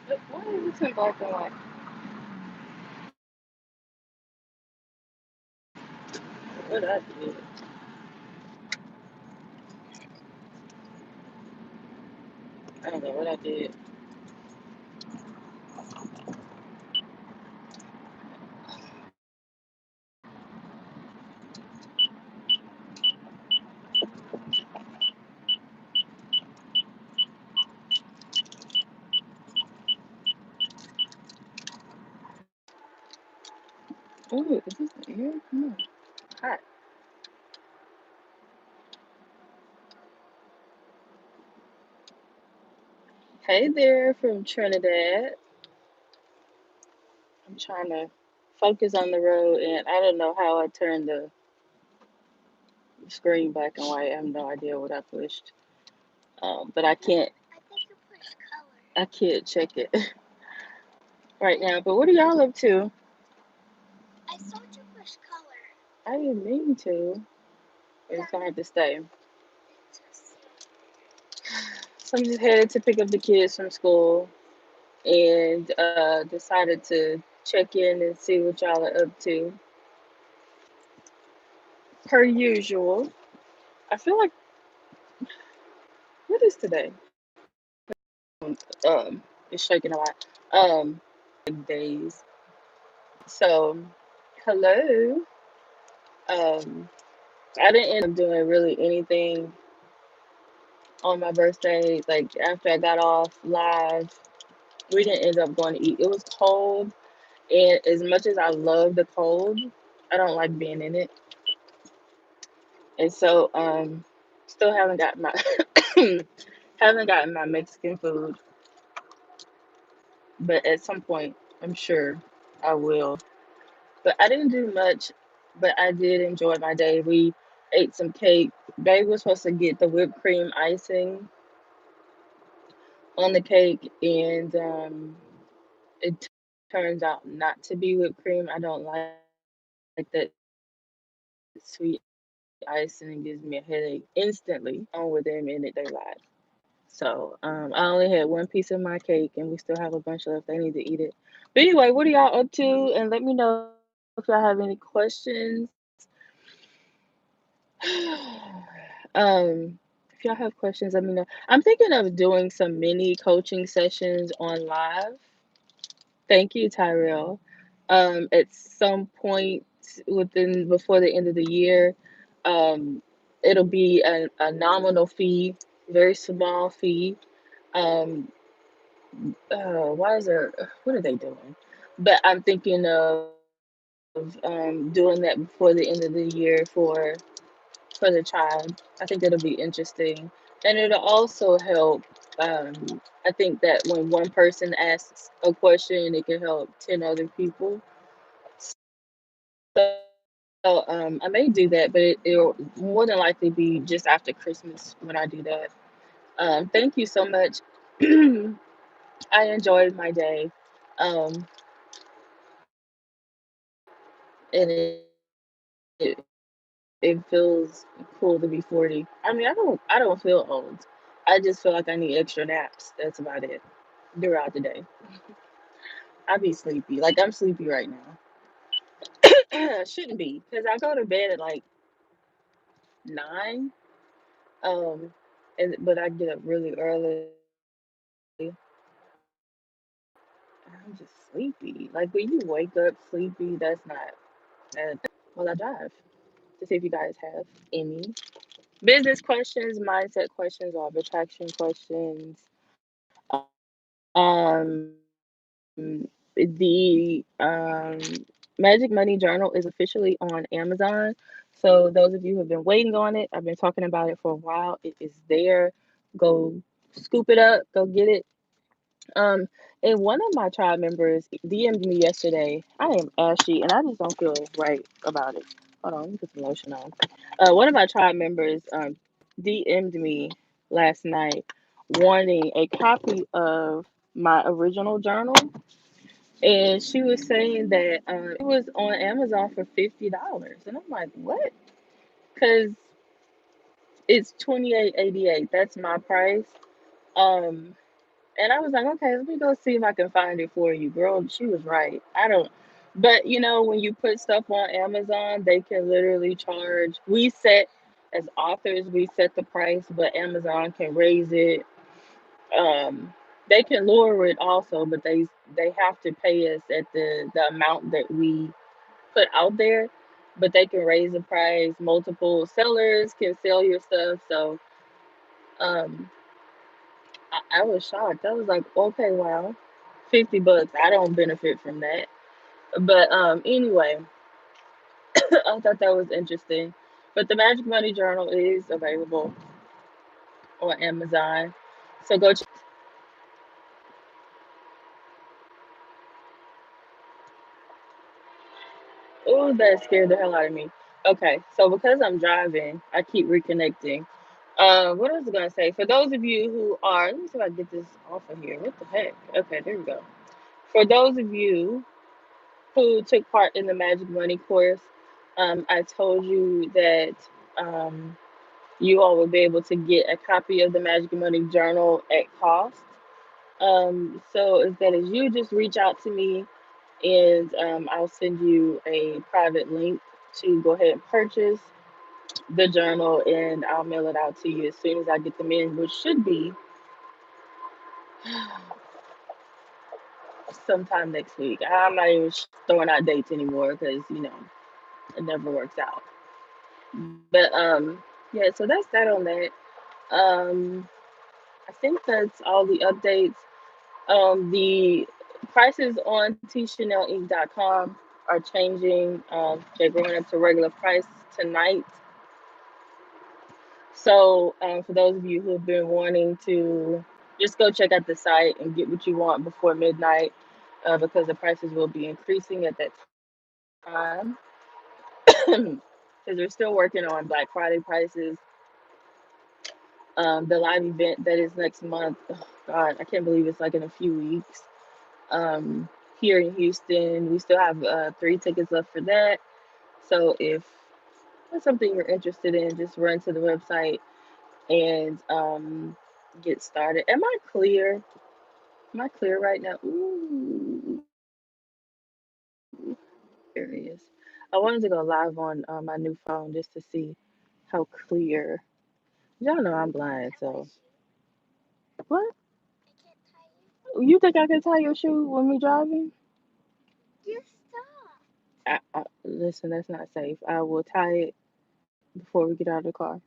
Why is this in black and white? What I did? I don't know what I did. Oh, is this the air? Hot. Hey there from Trinidad. I'm trying to focus on the road, and I don't know how I turned the screen black and white. I have no idea what I pushed. But I can't check it right now. But what are y'all up to? I didn't mean to. It's gonna have to stay. So I'm just headed to pick up the kids from school, and decided to check in and see what y'all are up to. Per usual. I feel like, what is today? It's shaking a lot. Days. So, hello. Um, I didn't end up doing really anything on my birthday. Like after I got off live, we didn't end up going to eat. It was cold, and as much as I love the cold, I don't like being in it. And so, still haven't got my haven't gotten my Mexican food, but at some point, I'm sure I will. But I didn't do much, but I did enjoy my day. We ate some cake. Babe was supposed to get the whipped cream icing on the cake, and it turns out not to be whipped cream. I don't like that sweet icing. It gives me a headache instantly. On with them, and they lied. So I only had one piece of my cake, and we still have a bunch left. I need to eat it. But anyway, what are y'all up to? And let me know if y'all have any questions. If y'all have questions, let me know. I'm thinking of doing some mini coaching sessions on live. Thank you, Tyrell. At some point within before the end of the year, um, it'll be a nominal fee, very small fee. Um, why is there? What are they doing? But I'm thinking of doing that before the end of the year for the child. I think it'll be interesting. And it'll also help. I think that when one person asks a question, it can help 10 other people. So I may do that, but it'll more than likely be just after Christmas when I do that. Thank you so much. I enjoyed my day. Um, and it, it feels cool to be 40. I mean, I don't feel old. I just feel like I need extra naps. That's about it throughout the day. I be sleepy. Like I'm sleepy right now. Shouldn't be because I go to bed at like 9. Um, and but I get up really early. I'm just sleepy. Like when you wake up sleepy, that's not. Well, I drive to see if you guys have any business questions, mindset questions, or attraction questions. Um, the Magic Money Journal is officially on Amazon. So those of you who have been waiting on it, I've been talking about it for a while. It is there. Go scoop it up. Go get it. Um, and one of my tribe members DM'd me yesterday. I am ashy, and I just don't feel right about it. Hold on, let me put some lotion on. One of my tribe members DM'd me last night wanting a copy of my original journal, and she was saying that it was on Amazon for $50, and I'm like, what? Because it's $28.88. That's my price. Um, And I was like, okay, let me go see if I can find it for you, girl. She was right. I don't, but when you put stuff on Amazon, they can literally charge. We set, as authors, we set the price, but Amazon can raise it. Um, they can lower it also, but they have to pay us at the amount that we put out there. But they can raise the price. Multiple sellers can sell your stuff. So um, I was shocked. I was like, okay, wow, $50. I don't benefit from that. But anyway, I thought that was interesting. But the Magic Money Journal is available on Amazon. So go check. Oh, that scared the hell out of me. Okay, so because I'm driving, I keep reconnecting. What was I gonna say? For those of you who are, let me see if I can get this off of here. What the heck? Okay, there we go. For those of you who took part in the Magic Money course, I told you that um, you all will be able to get a copy of the Magic Money Journal at cost. So instead of you just reach out to me and I'll send you a private link to go ahead and purchase the journal and I'll mail it out to you as soon as I get them in, which should be sometime next week. I'm not even throwing out dates anymore because, it never works out. But yeah, so that's that on that. Um, I think that's all the updates. The prices on tchanelink.com are changing. They're going up to regular price tonight. So, for those of you who have been wanting to just go check out the site and get what you want before midnight, because the prices will be increasing at that time. Because they're still working on Black Friday prices. The live event that is next month. Oh, God, I can't believe it's like in a few weeks. Here in Houston, we still have 3 tickets left for that. So if that's something you're interested in, just run to the website and get started. Am I clear? Am I clear right now? Ooh, there it is. I wanted to go live on my new phone just to see how clear. Y'all know I'm blind, so what? You think I can tie your shoe when we driving? Listen, that's not safe. I will tie it before we get out of the car.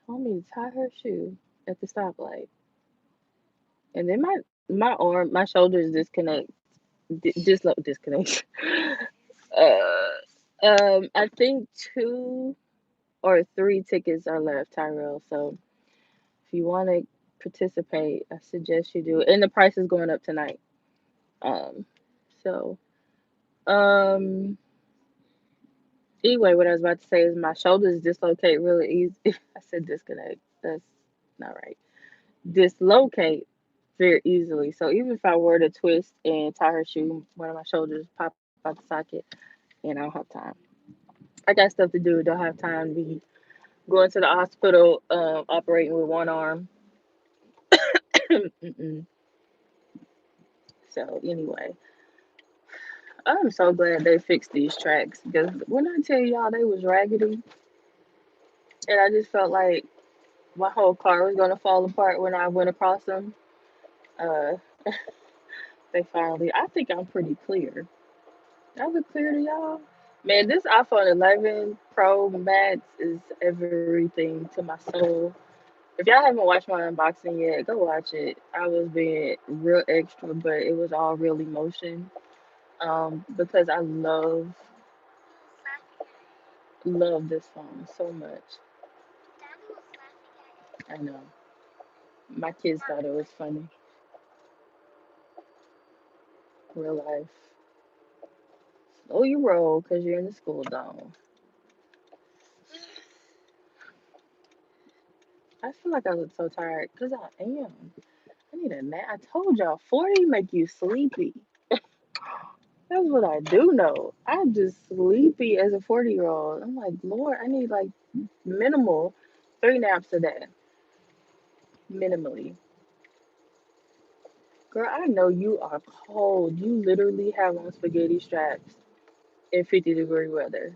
I want me to tie her shoe at the stoplight, and then my arm, my shoulders disconnect, disconnect. I think 2 or 3 tickets are left, Tyrell. So if you want to participate, I suggest you do it. And the price is going up tonight. Um, so um, anyway, what I was about to say is my shoulders dislocate really easy. I said disconnect. That's not right. Dislocate very easily. So even if I were to twist and tie her shoe, one of my shoulders pop out the socket, and I don't have time. I got stuff to do. Don't have time to be going to the hospital, operating with one arm. Mm-mm. So anyway, I'm so glad they fixed these tracks because when I tell y'all they was raggedy, and I just felt like my whole car was gonna fall apart when I went across them. Uh, they finally. I think I'm pretty clear. I look clear to y'all. Man, this iPhone 11 Pro Max is everything to my soul. If y'all haven't watched my unboxing yet, go watch it. I was being real extra, but it was all real emotion. Because I love this phone so much. I know. My kids thought it was funny. Real life. Slow you roll because you're in the school zone. I feel like I look so tired because I am. I need a nap. I told y'all, 40 make you sleepy. That's what I do know. I'm just sleepy as a 40-year-old. I'm like, Lord, I need like minimal 3 naps a day. minimally. Girl, I know you are cold. You literally have on spaghetti straps in 50-degree weather.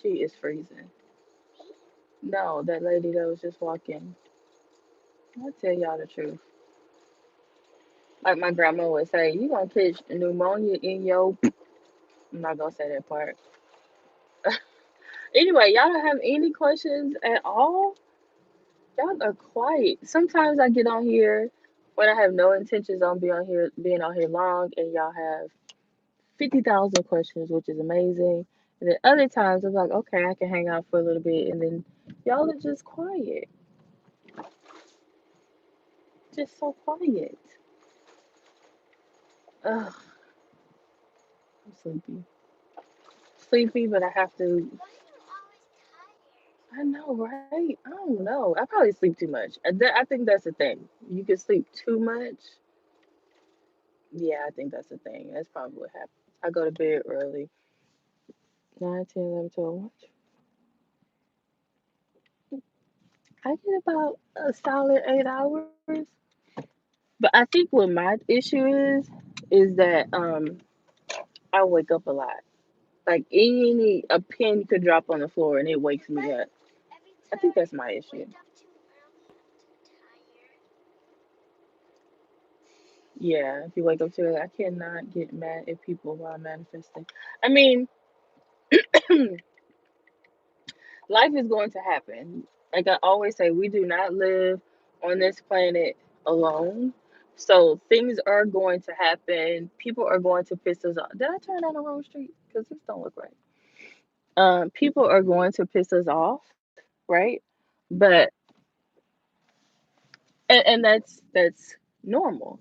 She is freezing. No, that lady that was just walking. I'll tell y'all the truth. Like my grandma would say, you gonna catch pneumonia in your. I'm not gonna say that part. Anyway, y'all don't have any questions at all? Y'all are quiet. Sometimes I get on here when I have no intentions on being on here long, and y'all have 50,000 questions, which is amazing. And then other times I'm like, okay, I can hang out for a little bit, and then y'all are just quiet, just so quiet. Ugh, I'm sleepy, sleepy, but I have to. I know, right? I don't know. I probably sleep too much. I think that's the thing. You can sleep too much. Yeah, I think that's the thing. That's probably what happens. I go to bed early. 9, 10, 11, 12. I get about a solid 8 hours. But I think what my issue is that I wake up a lot. Like any a pin could drop on the floor and it wakes me up. I think that's my issue. Yeah, if you wake up too early, I cannot get mad at people while manifesting. I mean, life is going to happen. Like I always say, we do not live on this planet alone. So things are going to happen. People are going to piss us off. Did I turn down the wrong street? Because this don't look right. People are going to piss us off, right? But and that's normal.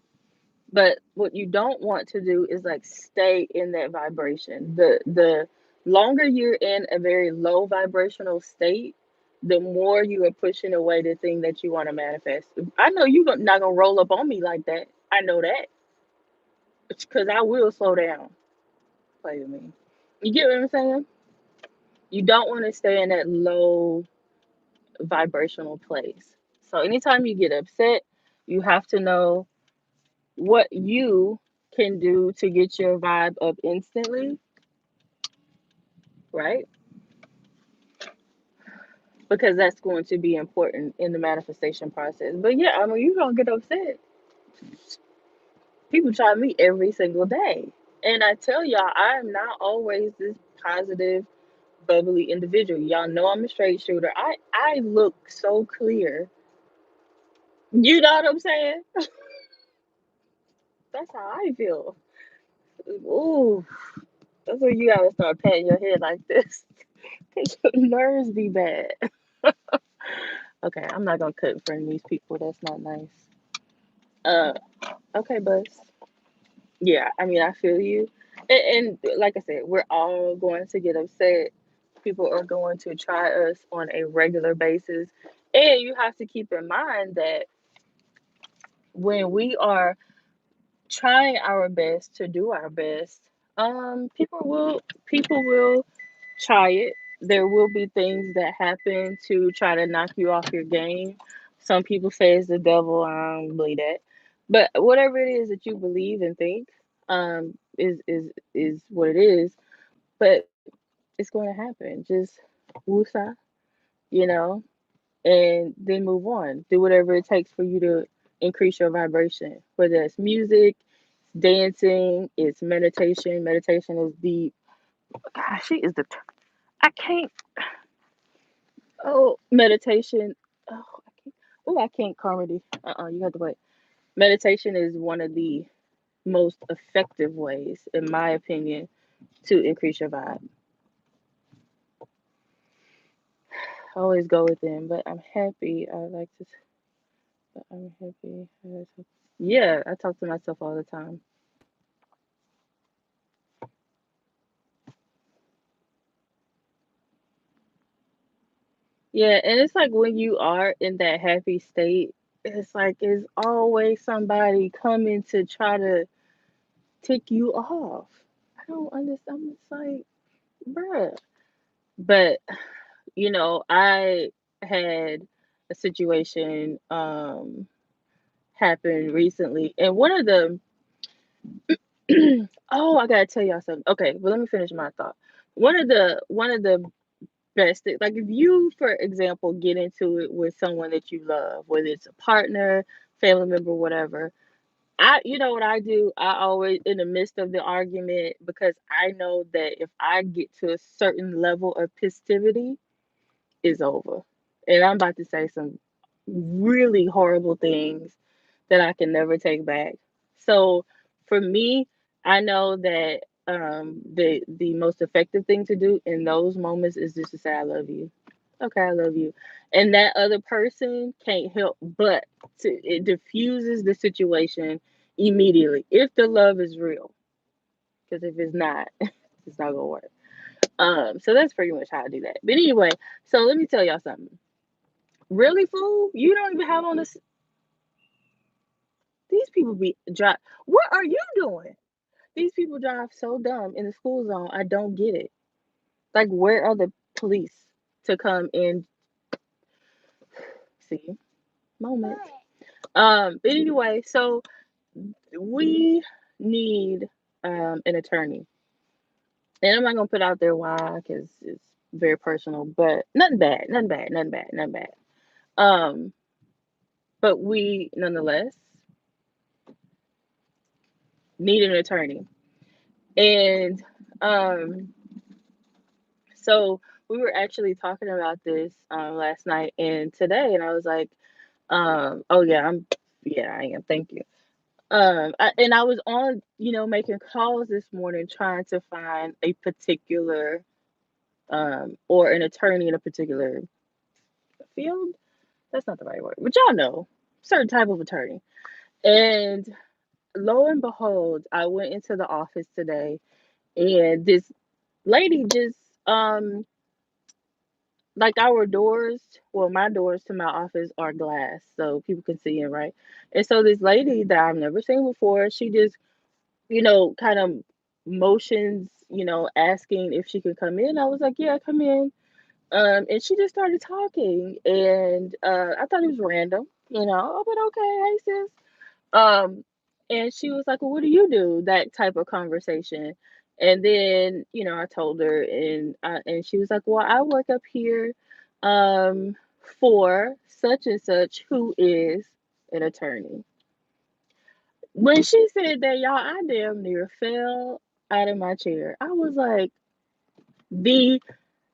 But what you don't want to do is like stay in that vibration. The longer you're in a very low vibrational state, the more you are pushing away the thing that you want to manifest. I know you're not gonna roll up on me like that. I know that because I will slow down. Play with me. You get what I'm saying? You don't want to stay in that low vibrational place. So anytime you get upset, you have to know what you can do to get your vibe up instantly, right? Because that's going to be important in the manifestation process. But yeah, I mean, you don't get upset. People try me every single day. And I tell y'all, I am not always this positive, bubbly individual. Y'all know I'm a straight shooter. I look so clear. You know what I'm saying? That's how I feel. Ooh, that's when you gotta start patting your head like this. Cause your nerves be bad. Okay, I'm not gonna cut in front of these people. That's not nice. Uh, okay, Buzz. Yeah, I mean, I feel you. And like I said, we're all going to get upset. People are going to try us on a regular basis. And you have to keep in mind that when we are trying our best to do our best, people will try it. There will be things that happen to try to knock you off your game. Some people say it's the devil. I don't believe that. But whatever it is that you believe and think, is what it is. But it's going to happen. Just woosah, you know, and then move on. Do whatever it takes for you to increase your vibration. Whether it's music, dancing, it's meditation. Meditation is deep. Gosh, she is the. I can't. Oh, meditation. Oh, I can't. Oh, I can't comedy. You have to wait. Meditation is one of the most effective ways, in my opinion, to increase your vibe. I always go with them, but I'm happy. I like to. But I'm happy. Yeah, I talk to myself all the time. Yeah, and it's like when you are in that happy state, it's like it's always somebody coming to try to tick you off. I don't understand. I'm just like, bruh. But I had a situation. happened recently, and one of the oh, I gotta tell y'all something. Okay, well, let me finish my thought. One of the best things, like if you, for example, get into it with someone that you love, whether it's a partner, family member, whatever. You know what I do? I always, in the midst of the argument, because I know that if I get to a certain level of festivity, it's over. And I'm about to say some really horrible things that I can never take back. So for me, I know that the most effective thing to do in those moments is just to say I love you. Okay, I love you. And that other person can't help but it diffuses the situation immediately if the love is real. Because if it's not, it's not gonna work. So that's pretty much how I do that. But anyway, so let me tell y'all something. Really, fool? You don't even have on this. These people be drive. What are you doing? These people drive so dumb in the school zone. I don't get it. Like, where are the police to come and see? Moment. But anyway, so we need an attorney, and I'm not gonna put out there why, because it's very personal. But nothing bad, nothing bad, nothing bad, nothing bad. Um, but we nonetheless need an attorney, and um, so we were actually talking about this last night and today, and I was like, oh yeah, yeah, I am. Thank you. And I was on, making calls this morning trying to find a particular, or an attorney in a particular field. That's not the right word, but y'all know, certain type of attorney. And lo and behold, I went into the office today, and this lady just, like our doors, well, my doors to my office are glass, so people can see in, right? And so this lady that I've never seen before, she just, kind of motions, asking if she could come in. I was like, yeah, come in. And she just started talking, and I thought it was random, but okay, hey sis. Um, and she was like, "Well, what do you do?" That type of conversation. And then, I told her, and she was like, "Well, I work up here, um, for such and such, who is an attorney." When she said that, y'all, I damn near fell out of my chair. I was like, the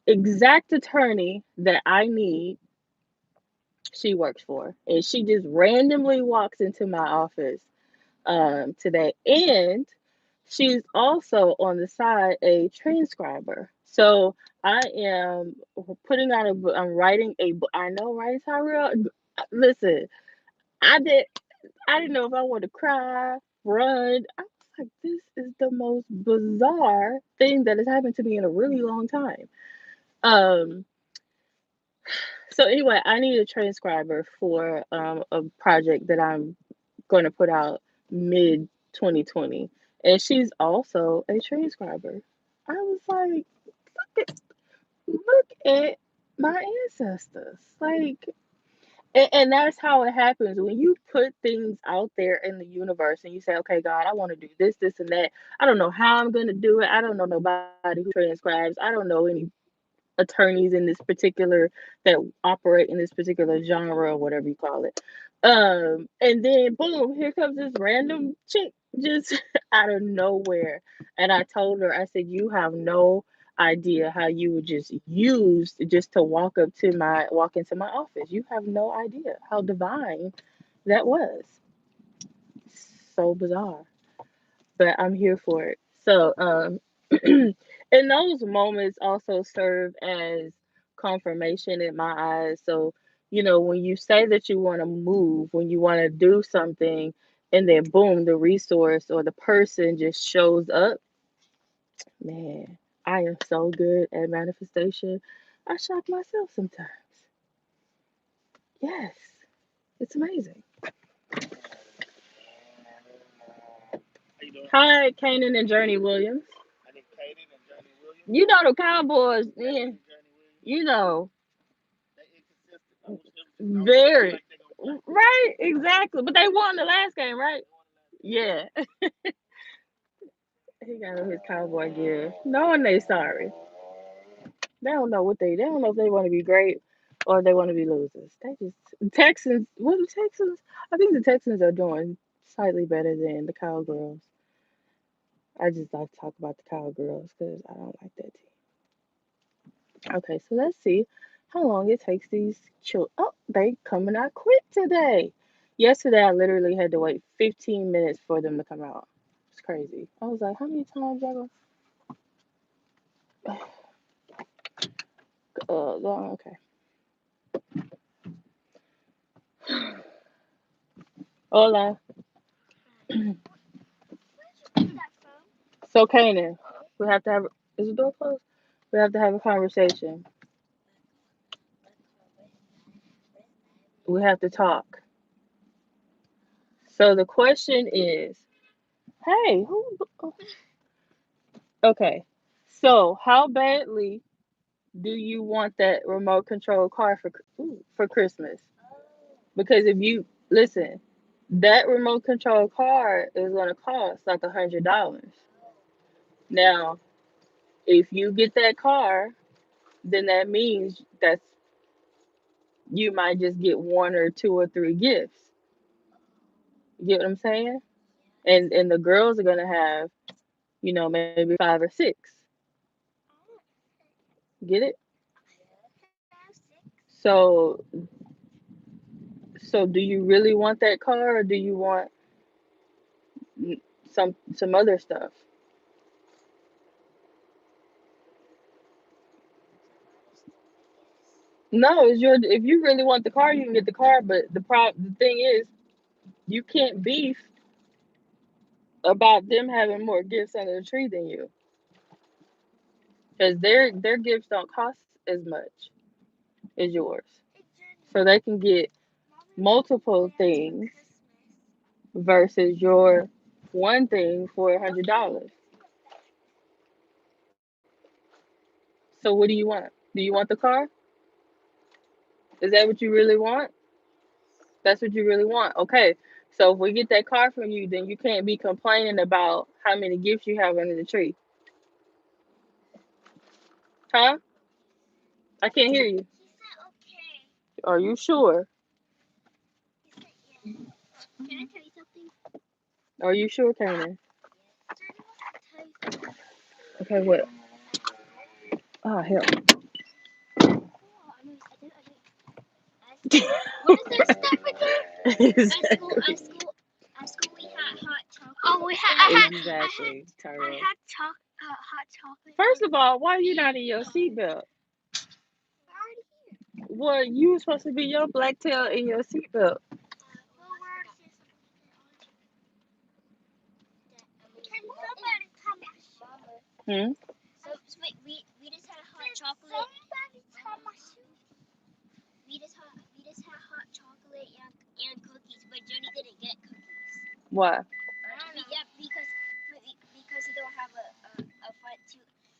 exact attorney that I need, she works for, and she just randomly walks into my office today. And she's also on the side a transcriber. So I am putting out a book. I'm writing a book. I know, right, Tyrell? Listen, I did. I didn't know if I wanted to cry, run. I was like, this is the most bizarre thing that has happened to me in a really long time. Um. So anyway, I need a transcriber for a project that I'm going to put out mid 2020, and she's also a transcriber. I was like, look at my ancestors, like, and that's how it happens when you put things out there in the universe and you say, okay, God, I want to do this, this, and that. I don't know how I'm going to do it. I don't know nobody who transcribes. I don't know any attorneys in this particular that operate in this particular genre or whatever you call it. And then boom, here comes this random chick just out of nowhere. And I told her, I said, you have no idea how you would just use just to walk into my office. You have no idea how divine that was. So bizarre. But I'm here for it. So, and those moments also serve as confirmation in my eyes. So, when you say that you want to move, when you want to do something, and then boom, the resource or the person just shows up, man, I am so good at manifestation. I shock myself sometimes. Yes, it's amazing. Hi, Kanan and Journey Williams. You know the Cowboys, man. You know, very. Right, exactly. But they won the last game, right? Yeah. He got on his cowboy gear. Knowing they sorry. They don't know if they want to be great or they want to be losers. They just Texans what the Texans I think the Texans are doing slightly better than the Cowgirls. I just like to talk about the Cowgirls because I don't like that team. Okay, so let's see how long it takes these children. Oh, they coming out quick today. Yesterday I literally had to wait 15 minutes for them to come out. It's crazy. I was like, how many times y'all gonna okay. Hola. So Kanan, we have to have is the door closed? We have to have a conversation. We have to talk. So the question is, hey, who okay. So how badly do you want that remote control car for Christmas? Because if you listen, that remote control car is gonna cost like $100. Now, if you get that car, then that means that's you might just get one or two or three gifts. You get what I'm saying? And the girls are gonna have, maybe five or six. Get it? So so do you really want that car or do you want some other stuff? No, it's your if you really want the car, you can get the car, but the thing is, you can't beef about them having more gifts under the tree than you because their gifts don't cost as much as yours. So they can get multiple things versus your one thing for $100. So what do you want? Do you want the car? Is that what you really want? That's what you really want. Okay. So if we get that car from you, then you can't be complaining about how many gifts you have under the tree. Huh? I can't hear you. Are you sure? Are you sure, Kanan? Okay, what? Oh, hell. What is their stuff again? Exactly. At school we had hot chocolate. Oh, Exactly, Tyrell. Hot chocolate. First of all, why are you not in your seatbelt? Well, you were supposed to be your black tail in your seatbelt. Hmm? So wait, we just had hot chocolate. We just had hot chocolate and cookies, but Jody didn't get cookies. Why? Yeah, because he don't have a front two.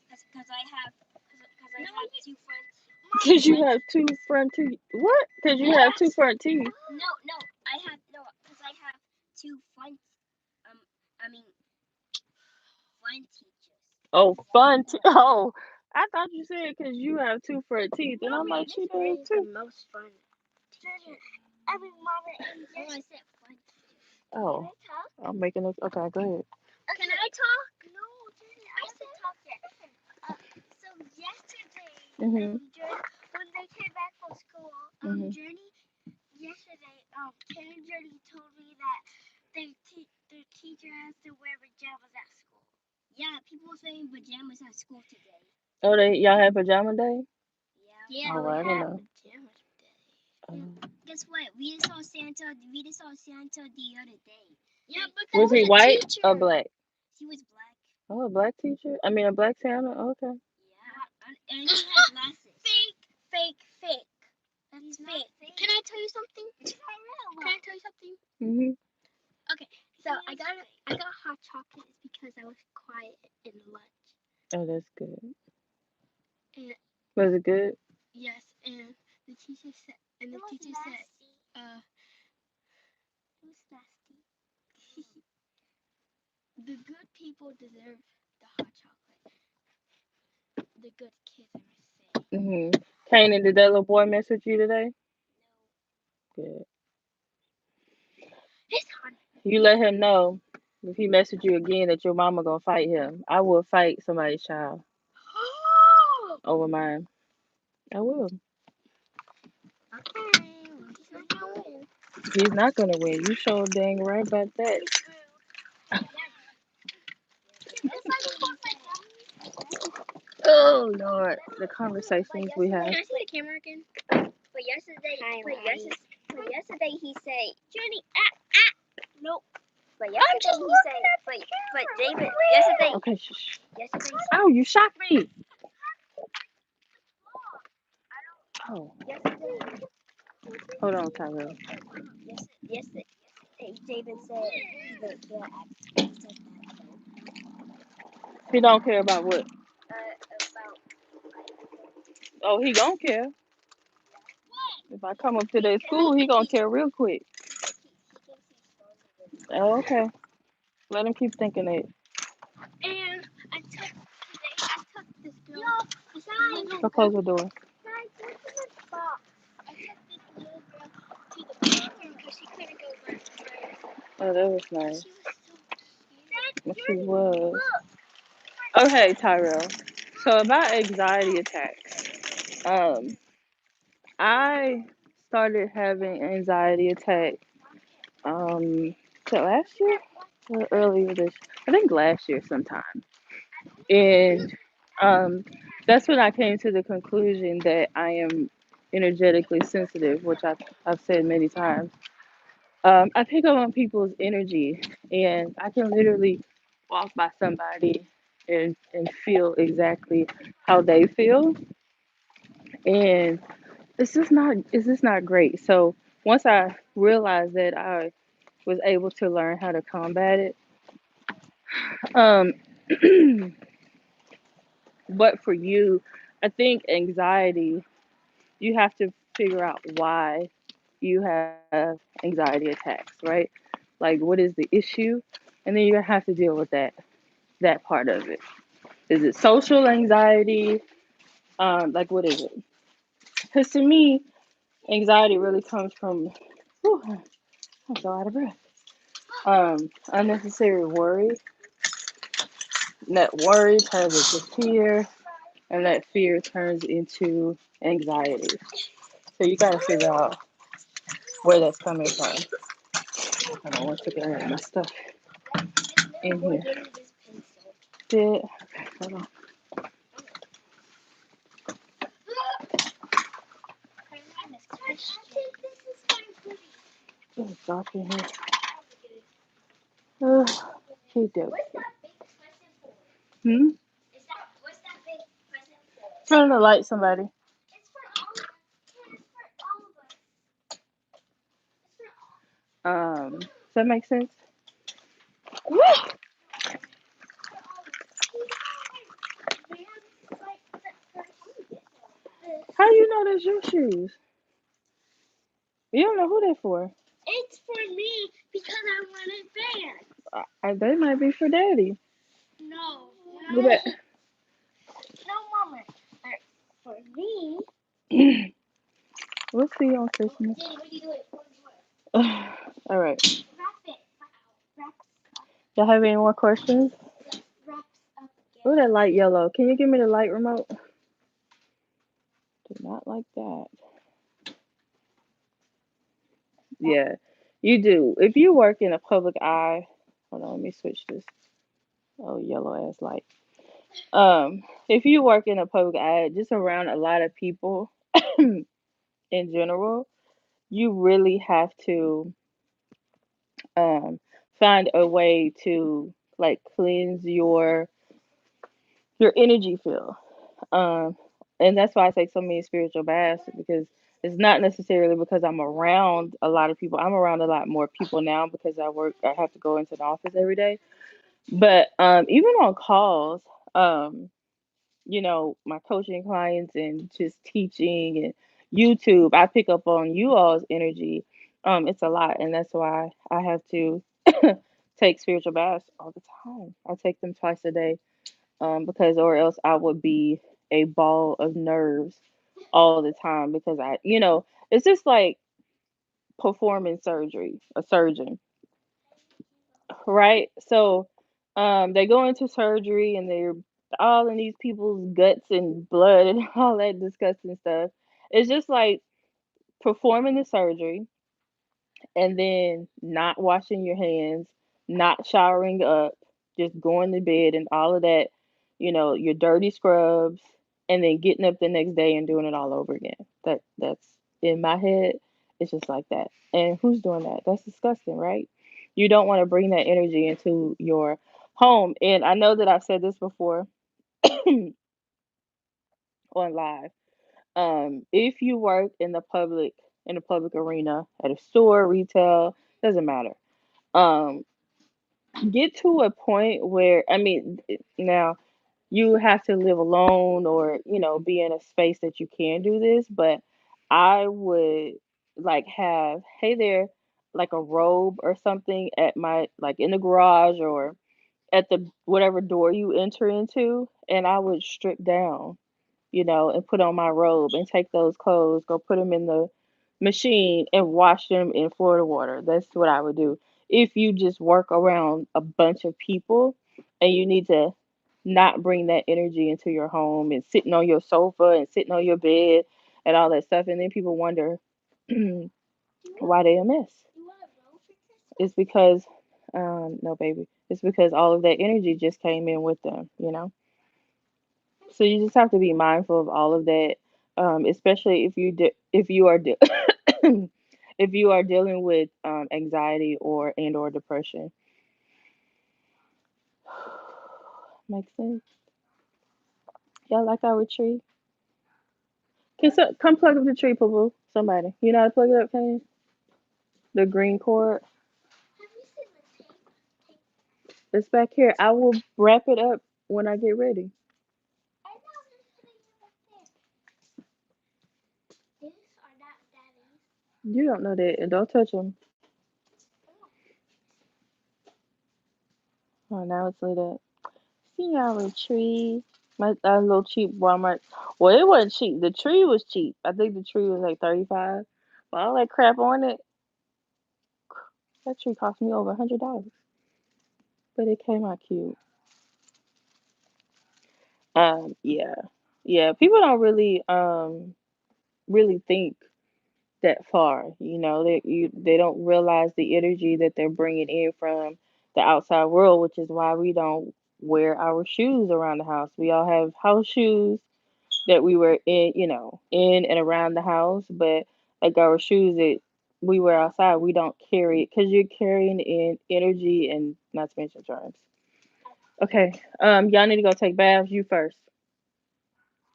Because I have two fronts. Because you have two front teeth. What? Because you have two front teeth. No. Because I have two front. Um, I mean, front teachers. Oh, fun. Oh, I thought you said because you have two front teeth. And I'm like, she does too. The most fun teacher. I mean, Mama, I said fun. Oh, I'm making this. Okay, go ahead. Can I talk? No, Jenny, I haven't talked yet. So yesterday, Mhm. when they came back from school, Mhm. Journey, yesterday, Ken and Journey told me that their teacher has to wear pajamas at school. Yeah, people were wearing pajamas at school today. Oh, y'all had pajama day? Yeah, Oh, we I don't had know. pajamas day. Guess what? We just saw Santa. We just saw Santa the other day. Yeah, because Was he the white teacher. or black? He was black. Oh, a black teacher? I mean, a black Santa? Okay. Yeah, and he had glasses. Fake. That's fake. Can I tell you something? Can I tell you something? Mhm. Okay, so I got hot chocolate because I was quiet in lunch. Oh, that's good. And Was it good? yes, and the teacher said, The good people deserve the hot chocolate. The good kids, I must say. Mm-hmm. Kanan, did that little boy mess with you today? Good. It's hot. You let him know if he mess with you again that your mama gonna fight him. I will fight somebody's child over mine. I will. Okay, he's not gonna win. He's not gonna win. You sure dang right about that. It's like Oh Lord, the conversations we have. Can I see the camera again? But yesterday, but yesterday he said, Jenny, nope. But yesterday he said, but David, yesterday, Okay, shh. yesterday, Oh, you shocked me. Oh, yesterday, hold on, Tyrell. yesterday, David said the accent said He don't care about what. about Oh, he gonna care. If I come up to their school, he gonna care real quick. he thinks he's stronger than Oh, okay. Let him keep thinking it. And I took this girl. This little Go close the door. guy, what's in this box? I took this little girl to the bathroom because she couldn't go by herself. Oh, that was nice. She was so cute. She was. Okay, Tyrell. So about anxiety attacks. I started having anxiety attacks. Was it last year? Or earlier this, I think last year sometime. And that's when I came to the conclusion that I am energetically sensitive, which I've said many times. I pick up on people's energy, and I can literally walk by somebody and feel exactly how they feel, and it's just not great. So once I realized that, I was able to learn how to combat it. Um, but for you, I think anxiety, you have to figure out why you have anxiety attacks, right? Like, what is the issue? And then you have to deal with that part of it. Is it social anxiety? Like, what is it? Because to me, anxiety really comes from, whew, I'm so out of breath. Unnecessary worry. And that worry turns into fear, and that fear turns into anxiety. So you got to figure out where that's coming from. Hold on one second, I got my stuff in here. Did hold on. It's dark in here. Uh, keep that. Hmm. Turn the light, somebody. Does that make sense? How you know that's your shoes? You don't know who they're for. It's for me because I wanted bands. They might be for daddy. No, Who no, no, mama. They're for me. that? We'll see you on Christmas. Jenny, what are you doing? All right. Wrap it. Wrap Y'all have any more questions? wraps up Oh, again. that light yellow. Can you give me the light remote? Do not like that. Yeah, you do. If you work in a public eye, hold on, let me switch this. Oh, yellow ass light. If you work in a public eye, just around a lot of people in general, you really have to um find a way to like cleanse your energy field. Um, and that's why I say so many spiritual baths, because it's not necessarily because I'm around a lot of people. I'm around a lot more people now because I have to go into the office every day. But even on calls, my coaching clients and just teaching and YouTube, I pick up on you all's energy. It's a lot, and that's why I have to take spiritual baths all the time. I take them twice a day, because or else I would be a ball of nerves all the time because it's just like performing surgery, a surgeon, right? So, they go into surgery and they're all in these people's guts and blood and all that disgusting stuff. It's just like performing the surgery and then not washing your hands, not showering up, just going to bed and all of that, your dirty scrubs, and then getting up the next day and doing it all over again. That's in my head, it's just like that. And who's doing that? That's disgusting, right? You don't want to bring that energy into your home. And I know that I've said this before on live. If you work in the public arena at a store, retail, doesn't matter. Um, get to a point where now you have to live alone or be in a space that you can do this, but I would like have, hey there, like a robe or something at my, like, in the garage or at the whatever door you enter into, and I would strip down, and put on my robe and take those clothes, go put them in the machine and wash them in Florida water. That's what I would do. If you just work around a bunch of people and you need to not bring that energy into your home and sitting on your sofa and sitting on your bed and all that stuff, and then people wonder why they a mess. It's because, no, baby, it's because all of that energy just came in with them. So you just have to be mindful of all of that, especially if you are if you are dealing with anxiety or depression. Makes sense. Y'all like our tree? Come plug up the tree, Poo Poo. Somebody, you know how to plug it up, can you? The green cord. Have you seen the tape? It's back here. I will wrap it up when I get ready. I know they're putting it back there. These are not daddies. You don't know that, and don't touch them. Oh, Oh, now it's lit up. See our tree. My little cheap Walmart. Well, it wasn't cheap. The tree was cheap. I think the tree was like 35. But all that crap on it, that tree cost me over $100. But it came out cute. Yeah, yeah. People don't really think that far. They don't realize the energy that they're bringing in from the outside world, which is why we don't wear our shoes around the house. We all have house shoes that we were in and around the house, but like our shoes that we wear outside, we don't carry it because you're carrying in energy and not to mention germs. Okay, y'all need to go take baths. You first.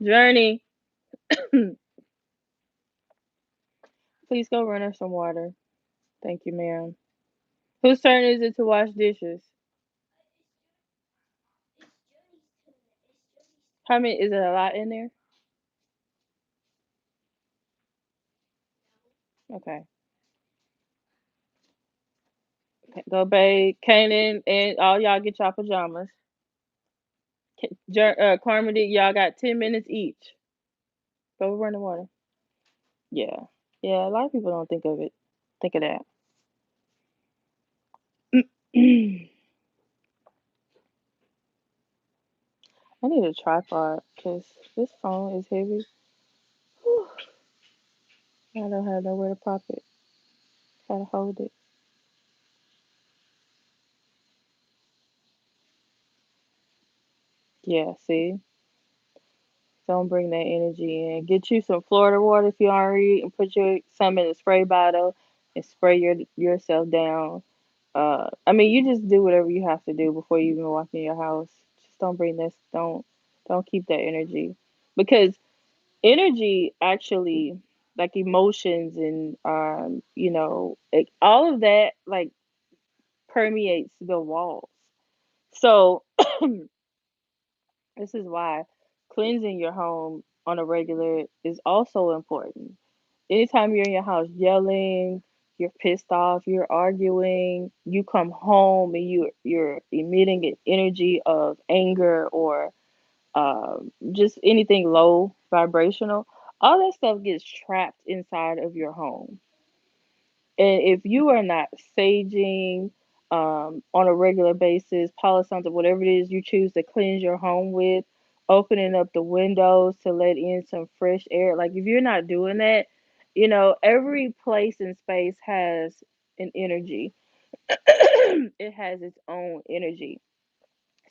Journey, please go run her some water. Thank you, ma'am. Whose turn is it to wash dishes? it's Jody's turn. It's Jody's How turn. many? Is it a lot in there? No. Okay. Okay, go, babe. Kanan and all y'all get y'all pajamas. Carmen, y'all got 10 minutes each. Go run the water. Yeah. Yeah, a lot of people don't think of it. Think of that. I need a tripod because this phone is heavy. Whew, I don't have nowhere to prop it. Gotta hold it. Yeah, see? Don't bring that energy in. Get you some Florida water if you already and put some in a spray bottle and spray yourself down. You just do whatever you have to do before you even walk in your house. Just don't bring this. Don't keep that energy because energy actually, like emotions and all of that, like, permeates the walls. So this is why cleansing your home on a regular is also important. Anytime you're in your house yelling, you're pissed off, you're arguing, you come home and you're emitting an energy of anger or just anything low vibrational, all that stuff gets trapped inside of your home. And if you are not saging on a regular basis, Palo Santo, whatever it is you choose to cleanse your home with, opening up the windows to let in some fresh air, like if you're not doing that, every place and space has an energy. It has its own energy.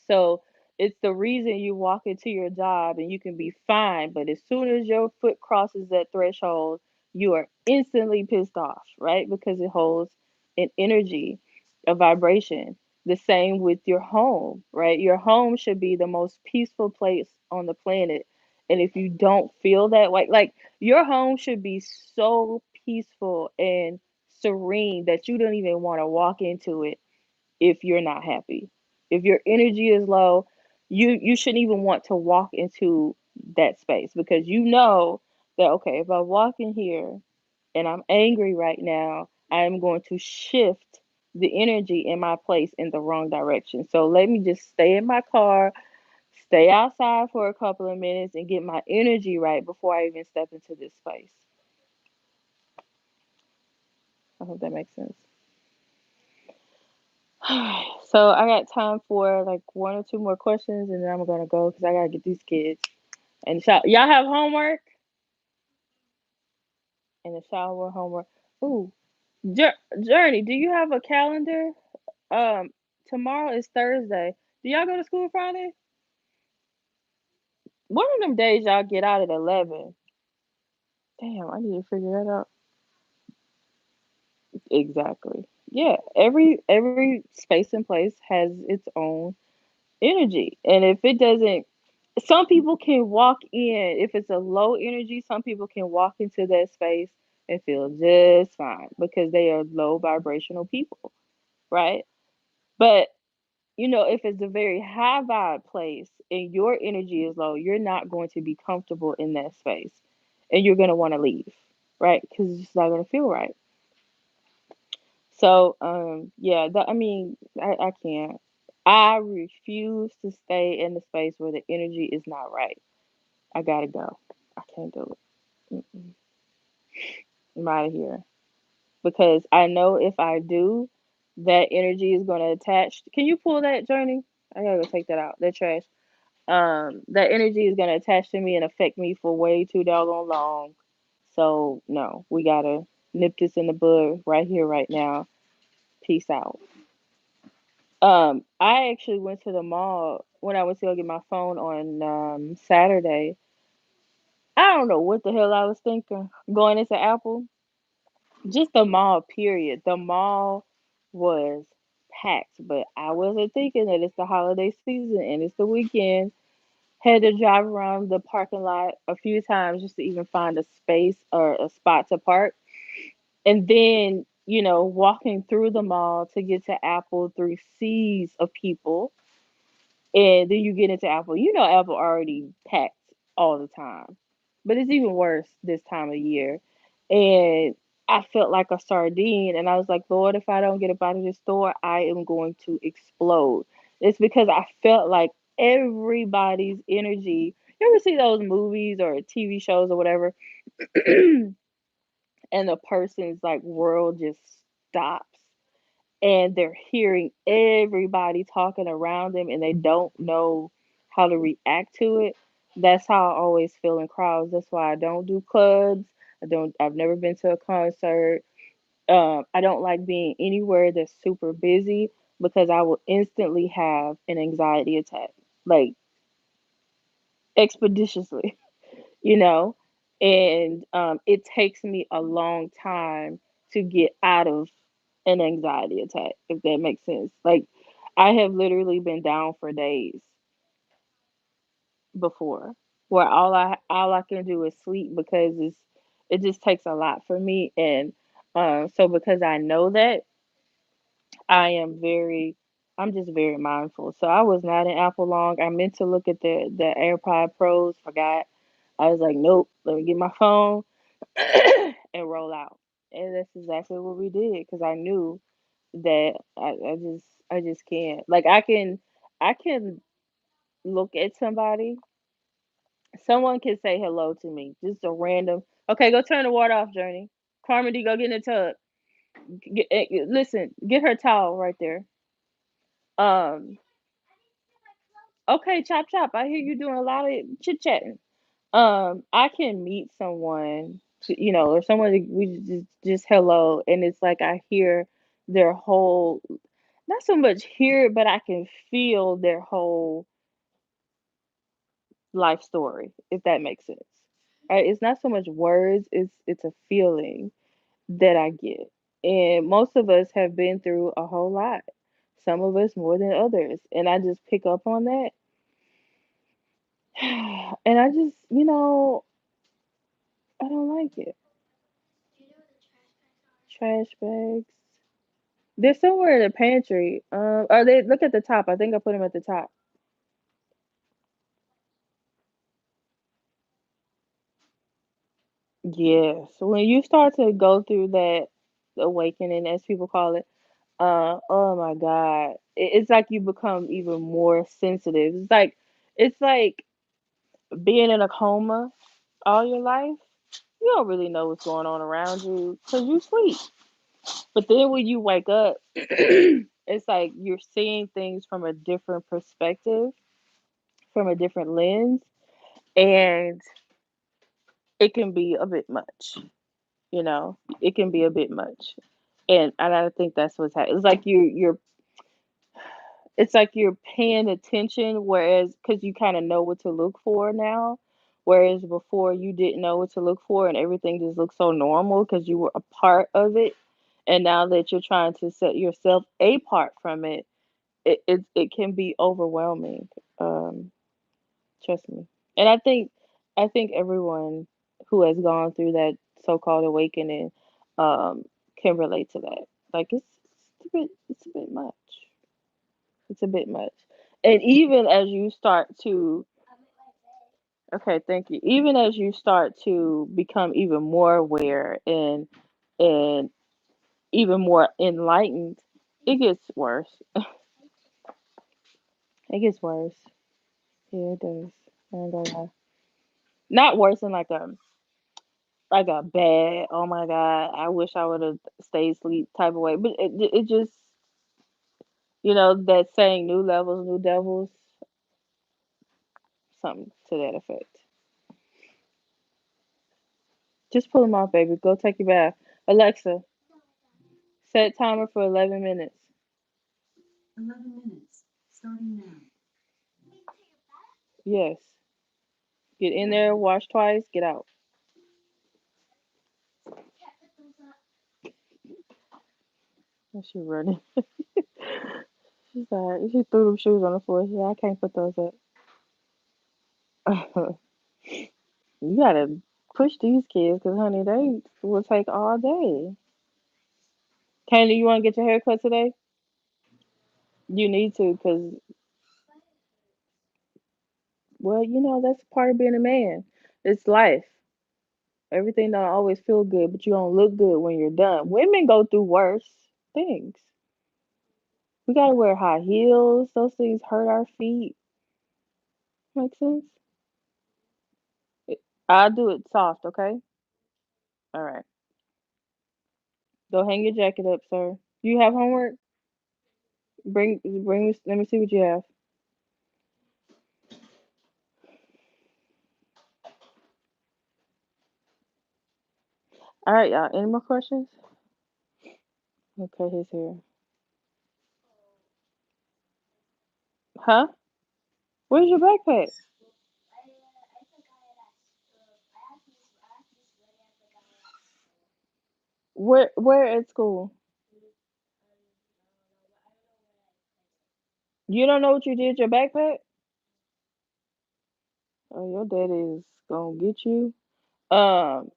So it's the reason you walk into your job and you can be fine, but as soon as your foot crosses that threshold, you are instantly pissed off, right? Because it holds an energy, a vibration. The same with your home, right? Your home should be the most peaceful place on the planet. And if you don't feel that way, like your home should be so peaceful and serene that you don't even want to walk into it if you're not happy. If your energy is low, you shouldn't even want to walk into that space because you know that okay, if I walk in here and I'm angry right now, I am going to shift the energy in my place in the wrong direction. So let me just stay in my car, stay outside for a couple of minutes and get my energy right before I even step into this space. I hope that makes sense. So I got time for like one or two more questions, and then I'm gonna go because I gotta get these kids. And y'all have homework and the shower homework. Ooh, Journey, do you have a calendar? Um, Tomorrow is Thursday. Do y'all go to school Friday? One of them days y'all get out at 11. Damn, I need to figure that out. Exactly. Yeah, every space and place has its own energy, and if it doesn't, some people can walk in, if it's a low energy, some people can walk into that space and feel just fine because they are low vibrational people, right? But if it's a very high vibe place and your energy is low, you're not going to be comfortable in that space and you're going to want to leave, right? Because it's just not going to feel right. So yeah, I mean, I can't, I refuse to stay in the space where the energy is not right. I gotta go. I can't do it. Mm-mm. I'm out of here because I know if I do, that energy is gonna attach. Can you pull that, Journey? I gotta go take that out. That trash. That energy is gonna attach to me and affect me for way too doggone long. So no, we gotta nip this in the bud right here, right now. Peace out. I actually went to the mall when I went to go get my phone on Saturday. I don't know what the hell I was thinking going into Apple. Just the mall, period. The mall was packed, but I wasn't thinking that it's the holiday season and it's the weekend. Had to drive around the parking lot a few times just to even find a space or a spot to park. And then, walking through the mall to get to Apple through seas of people, and then you get into Apple. Apple already packed all the time, but it's even worse this time of year. And I felt like a sardine, and I was like, Lord, if I don't get up out of this store, I am going to explode. It's because I felt like everybody's energy. You ever see those movies or TV shows or whatever, and the person's like world just stops and they're hearing everybody talking around them and they don't know how to react to it. That's how I always feel in crowds. That's why I don't do clubs. I've never been to a concert. I don't like being anywhere that's super busy because I will instantly have an anxiety attack, like expeditiously, you know? And it takes me a long time to get out of an anxiety attack, if that makes sense. Like, I have literally been down for days before where all I can do is sleep because it just takes a lot for me. And so because I know that, I am very I'm just very mindful. So I was not in Apple long. I meant to look at the AirPod Pros, forgot. I was like, nope, let me get my phone and roll out. And that's exactly what we did because I knew that I just can't. Like I can look at somebody. Someone can say hello to me, just a random. Okay, go turn the water off, Journey. Carmody, go get in the tub. Listen, get her towel right there. Um, okay, chop chop. I hear you doing a lot of chit chatting. I can meet someone, or someone that we just hello, and it's like I hear their whole, not so much hear it, but I can feel their whole life story, if that makes sense. Right? It's not so much words; it's a feeling that I get, and most of us have been through a whole lot. Some of us more than others, and I just pick up on that, and I just, I don't like it. Trash bags. They're somewhere in the pantry. Are they? Look at the top. I think I put them at the top. Yes. When you start to go through that awakening, as people call it, oh my God, it's like you become even more sensitive. It's like being in a coma all your life. You don't really know what's going on around you because you sleep. But then when you wake up, it's like you're seeing things from a different perspective, from a different lens, and it can be a bit much. It can be a bit much, and I think that's what's happening. It's like you're paying attention, whereas because you kind of know what to look for now, whereas before you didn't know what to look for, and everything just looked so normal because you were a part of it, and now that you're trying to set yourself apart from it, it can be overwhelming. Um, Trust me. And I think everyone who has gone through that so-called awakening um can relate to that. Like it's a bit much. It's a bit much. And even as you start to okay, thank you. Even as you start to become even more aware and even more enlightened, it gets worse. It gets worse. Yeah, it does. I ain't gonna lie. Not worse than like a bad, oh my God, I wish I would have stayed asleep type of way. But it just, that saying, new levels, new devils, something to that effect. Just pull them off, baby. Go take your bath. Alexa, set timer for 11 minutes. 11 minutes, starting now. Yes. Get in there, wash twice, get out. And she running. She's like, she threw them shoes on the floor. She's like, I can't put those up. You gotta push these kids, cause honey, they will take all day. Candy, you want to get your hair cut today? You need to, cause well, that's part of being a man. It's life. Everything don't always feel good, but you don't look good when you're done. Women go through worse things. We gotta wear high heels. Those things hurt our feet. Make sense? I'll do it soft, okay? All right. Go hang your jacket up, sir. You have homework? Bring me. Let me see what you have. All right, y'all. Any more questions? Okay, his hair. Huh? Where's your backpack? Where at school? You don't know what you did your backpack? Oh, your daddy is gonna get you. Um.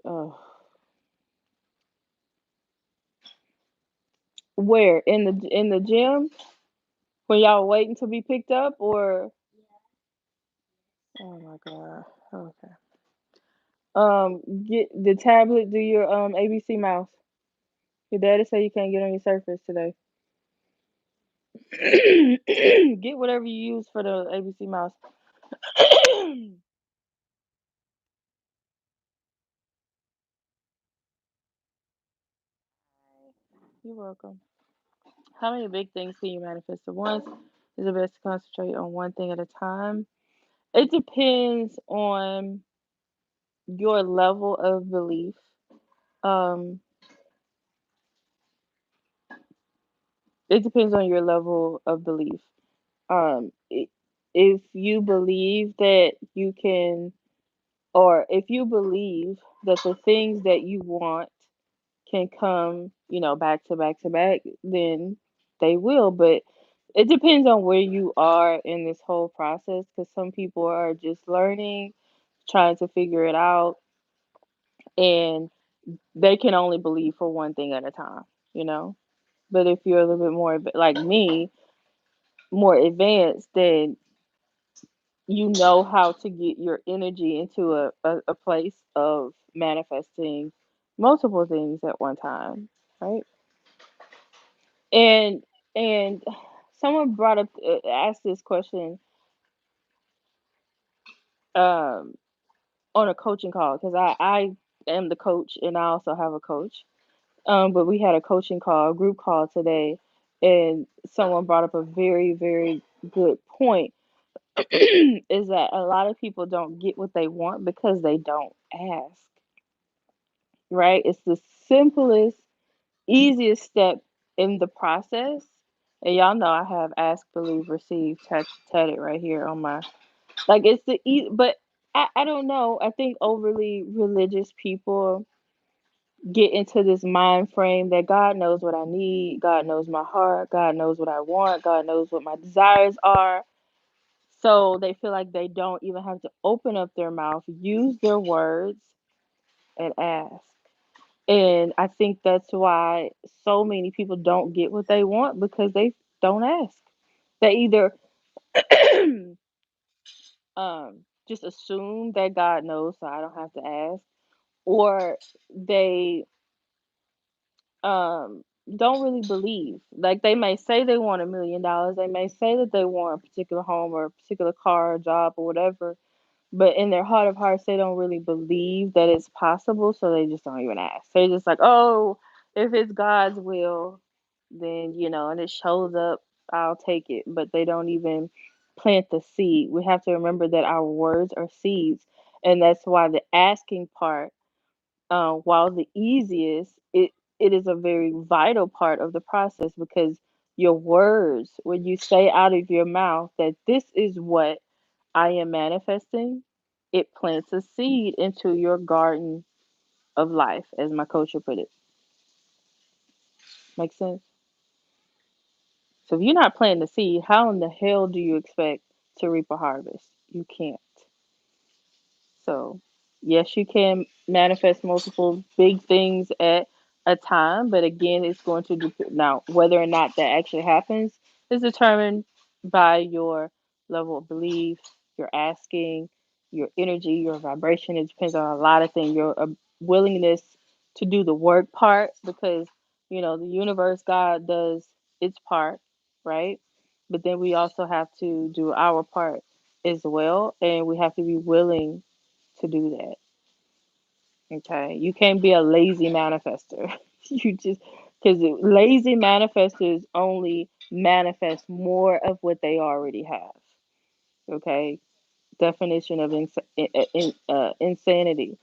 Uh, where in the gym? When y'all waiting to be picked up, or Yeah. oh my god. Okay. Get the tablet. Do your ABC mouse. Your daddy say you can't get on your Surface today. Get whatever you use for the ABC mouse. You're welcome. How many big things can you manifest at once? Is it best to concentrate on one thing at a time? It depends on your level of belief. Um, it depends on your level of belief. If you believe that you can, or if you believe that the things that you want can come, back to back to back, then they will. But it depends on where you are in this whole process, because some people are just learning, trying to figure it out, and they can only believe for one thing at a time, you know? But if you're a little bit more like me, more advanced, then you know how to get your energy into a place of manifesting multiple things at one time, right? And and someone brought up asked this question um on a coaching call, because I am the coach and I also have a coach. But we had a coaching call, a group call today, and someone brought up a very, very good point. Is that a lot of people don't get what they want because they don't ask, right? It's the simplest, easiest step in the process. And y'all know I have ask, believe, receive, tatted right here on my, like, it's the but I don't know. I think overly religious people get into this mind frame that God knows what I need, God knows my heart, God knows what I want, God knows what my desires are. So they feel like they don't even have to open up their mouth, use their words, and ask. And I think that's why so many people don't get what they want, because they don't ask. They either just assume that God knows, so I don't have to ask, or they don't really believe. Like, they may say they want $1 million, they may say that they want a particular home or a particular car or job or whatever, but in their heart of hearts they don't really believe that it's possible, so they just don't even ask. They're just like, oh, if it's God's will, then and it shows up, I'll take it. But they don't even plant the seed. We have to remember that our words are seeds, and that's why the asking part, while the easiest, it is a very vital part of the process, because your words, when you say out of your mouth that this is what I am manifesting, it plants a seed into your garden of life, as my coach would put it. Make sense? So if you're not planting the seed, how in the hell do you expect to reap a harvest? You can't. So, yes, you can manifest multiple big things at a time, but again, it's going to depend. Now, whether or not that actually happens is determined by your level of belief, your asking, your energy, your vibration. It depends on a lot of things. Your willingness to do the work part, because the universe, God does its part, right? But then we also have to do our part as well, and we have to be willing to do that. Okay, you can't be a lazy manifester. You just, because lazy manifestors only manifest more of what they already have. Okay, definition of insanity.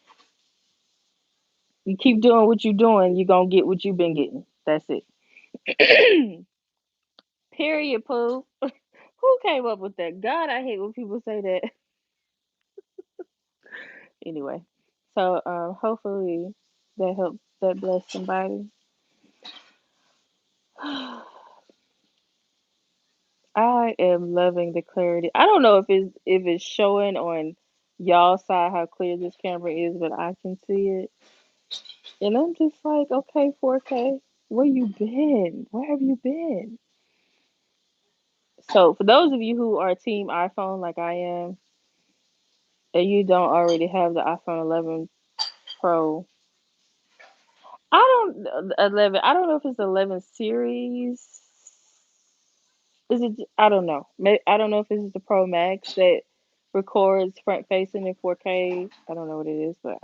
You keep doing what you're doing, you're gonna get what you've been getting. That's it. Period. Pooh. Who came up with that? God, I hate when people say that. Anyway, so hopefully that helped, that blessed somebody. I am loving the clarity. I don't know if it's showing on y'all side how clear this camera is, but I can see it. And I'm just like, okay, 4K, where you been? Where have you been? So for those of you who are team iPhone like I am, and you don't already have the iPhone 11 Pro, I don't 11. I don't know if it's the 11 series. Is it? I don't know. I don't know if this is the Pro Max that records front facing in 4K. I don't know what it is, but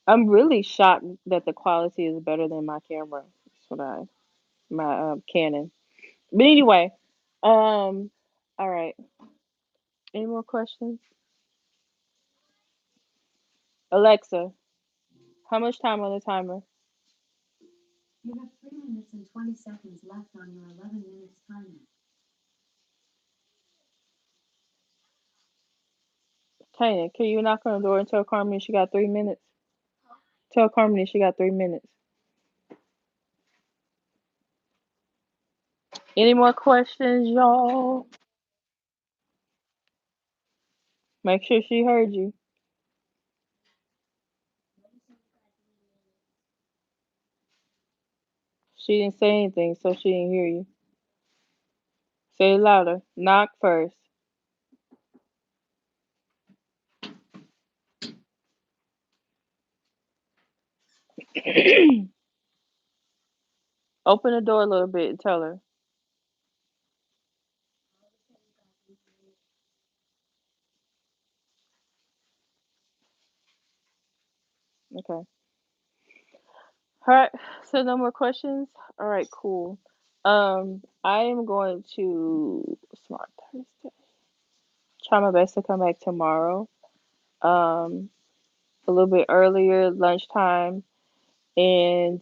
I'm really shocked that the quality is better than my camera. That's what my Canon. But anyway, all right. Any more questions? Alexa, how much time on the timer? Tanya, can you knock on the door and tell Carmen she got 3 minutes? Tell Carmen she got 3 minutes. Any more questions, y'all? Make sure she heard you. She didn't say anything, so she didn't hear you. Say it louder. Knock first. Open the door a little bit and tell her. Okay. All right. So no more questions. All right. Cool. I am going to Smart Thursday. Try my best to come back tomorrow. Um, a little bit earlier, lunchtime, and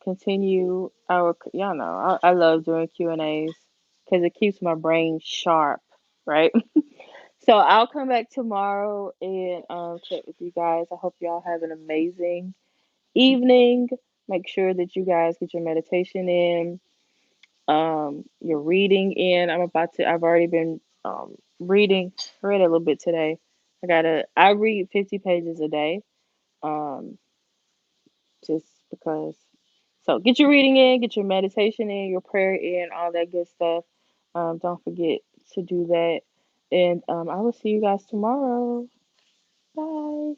continue our. Y'all know I love doing Q&As because it keeps my brain sharp, right? So I'll come back tomorrow and chat with you guys. I hope y'all have an amazing evening. Make sure that you guys get your meditation in, your reading in. I've already been reading. I read a little bit today. I read 50 pages a day, um, just because. So get your reading in, get your meditation in, your prayer in, all that good stuff. Don't forget to do that. And I will see you guys tomorrow. Bye.